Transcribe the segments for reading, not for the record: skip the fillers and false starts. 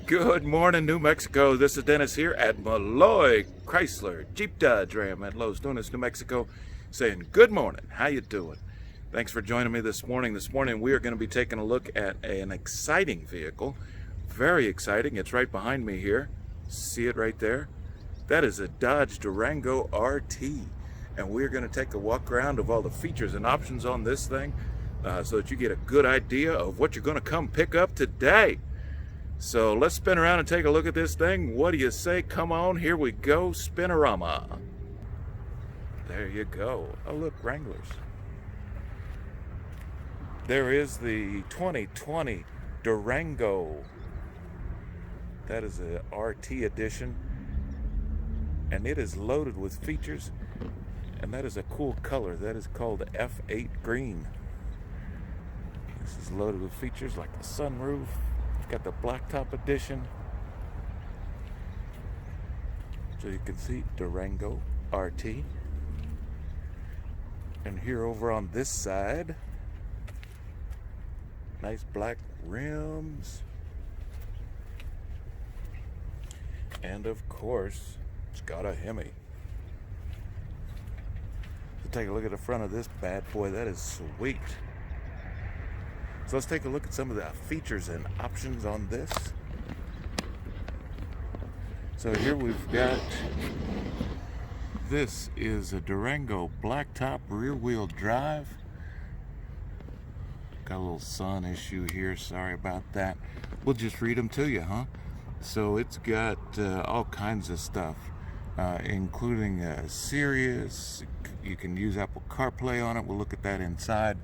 Good morning, New Mexico. This is Dennis here at Melloy Chrysler Jeep Dodge Ram at Los Lunas, New Mexico, saying good morning. How you doing? Thanks for joining me this morning. This morning we are going to be taking a look at an exciting vehicle. Very exciting. It's right behind me here. See it right there? That is a Dodge Durango RT. And we're going to take a walk around of all the features and options on this thing so that you get a good idea of what you're going to come pick up today. So let's spin around and take a look at this thing. What do you say? Come on, here we go, Spinorama. There you go. Oh, look, Wranglers. There is the 2020 Durango. That is a RT edition, and it is loaded with features, and that is a cool color. That is called F8 green. This is loaded with features like the sunroof. Got the blacktop edition, so you can see Durango RT. And here over on this side, nice black rims, and of course it's got a HEMI. So take a look at the front of this bad boy. That is sweet. So let's take a look at some of the features and options on this. So here we've got, this is a Durango blacktop rear wheel drive. Got a little sun issue here, sorry about that. We'll just read them to you, huh? So it's got all kinds of stuff, including Sirius. You can use Apple CarPlay on it. We'll look at that inside.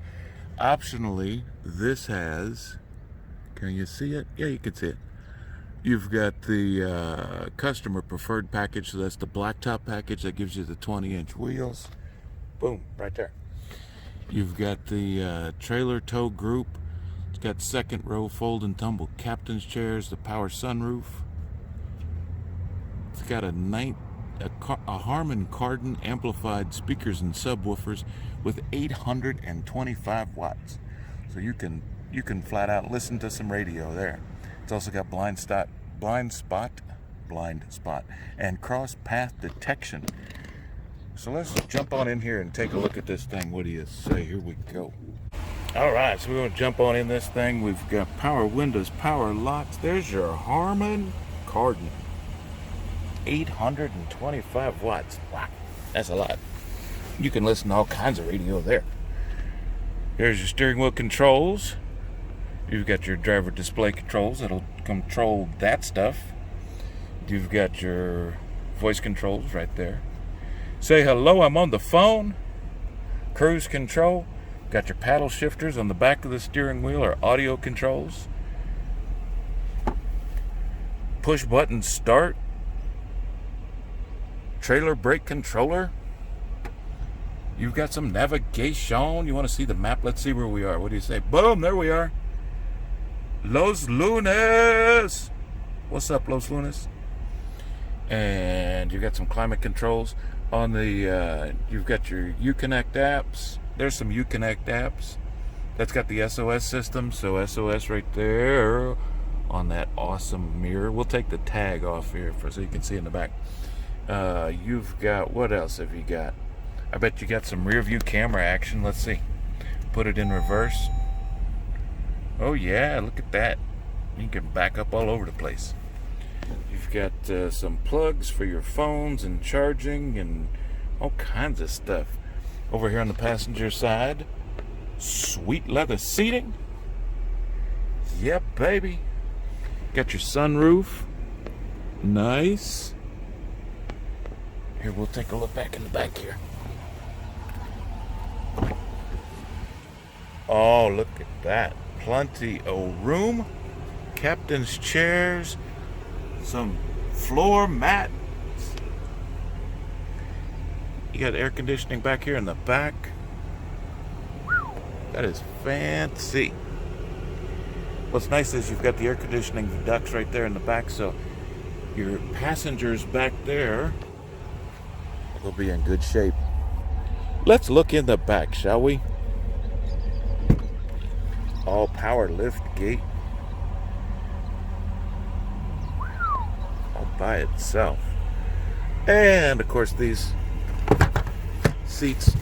Optionally, this has, can you see it? Yeah, you can see it. You've got the customer preferred package, so that's the blacktop package that gives you the 20-inch wheels. Boom, right there. You've got the trailer tow group. It's got second row fold and tumble captain's chairs, the power sunroof. It's got a Harman Kardon amplified speakers and subwoofers with 825 watts. So you can flat out listen to some radio there. It's also got blind spot, and cross path detection. So let's jump on in here and take a look at this thing. What do you say? Here we go. All right, so we're going to jump on in this thing. We've got power windows, power locks. There's your Harman Kardon. 825 watts. Wow, that's a lot. You can listen to all kinds of radio there. Here's your steering wheel controls. You've got your driver display controls that'll control that stuff. You've got your voice controls right there. Say hello, I'm on the phone. Cruise control. Got your paddle shifters on the back of the steering wheel or audio controls. Push button start. Trailer brake controller. You've got some navigation. You want to see the map? Let's see where we are. What do you say? Boom, there we are. Los Lunas. What's up, Los Lunas? And you've got some climate controls on the you've got your Uconnect apps. There's some Uconnect apps. That's got the SOS system, so SOS right there on that awesome mirror. We'll take the tag off here so you can see in the back. You've got, what else have you got? I bet you got some rear view camera action. Let's see. Put it in reverse. Oh yeah, look at that. You can back up all over the place. You've got some plugs for your phones and charging and all kinds of stuff. Over here on the passenger side, sweet leather seating. Yep, baby. Got your sunroof. Nice. Here, we'll take a look back in the back here. Oh, look at that. Plenty of room. Captain's chairs. Some floor mats. You got air conditioning back here in the back. That is fancy. What's nice is you've got the air conditioning ducts right there in the back, so your passengers back there will be in good shape. Let's look in the back, shall we? All power lift gate. by itself. And of course these seats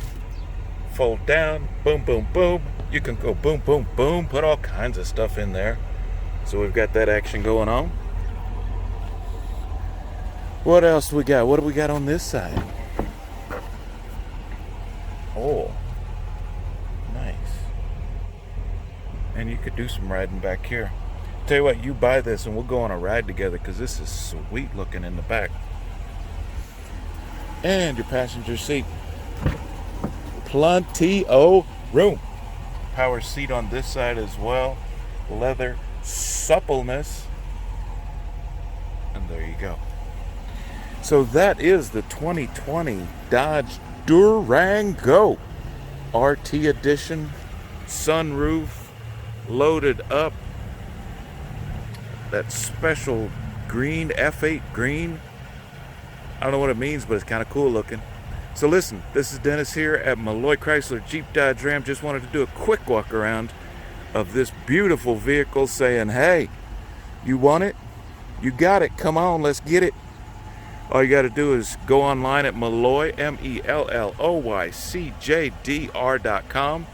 fold down, boom, boom, boom. You can go boom, boom, boom, put all kinds of stuff in there. So we've got that action going on. What else we got? What do we got on this side? Oh, nice. And you could do some riding back here. Tell you what, you buy this and we'll go on a ride together, because this is sweet looking in the back. And your passenger seat. Plenty of room. Power seat on this side as well. Leather suppleness. And there you go. So that is the 2020 Dodge Durango RT Edition, sunroof, loaded up. That special green, F8 green. I don't know what it means, but it's kind of cool looking. So listen, this is Dennis here at Melloy Jeep Dodge Ram. Just wanted to do a quick walk around of this beautiful vehicle, saying, hey, you want it? You got it. Come on, let's get it. All you got to do is go online at Melloy, MELLOYCJDR.com.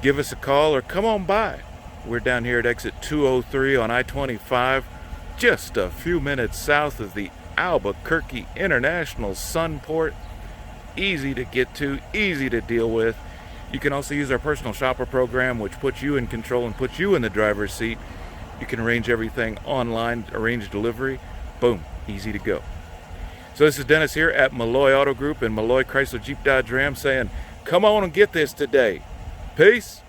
Give us a call or come on by. We're down here at exit 203 on I-25, just a few minutes south of the Albuquerque International Sunport. Easy to get to, easy to deal with. You can also use our personal shopper program, which puts you in control and puts you in the driver's seat. You can arrange everything online, arrange delivery. Boom, easy to go. So this is Dennis here at Melloy Auto Group and Melloy Jeep Dodge Ram, saying, come on and get this today. Peace.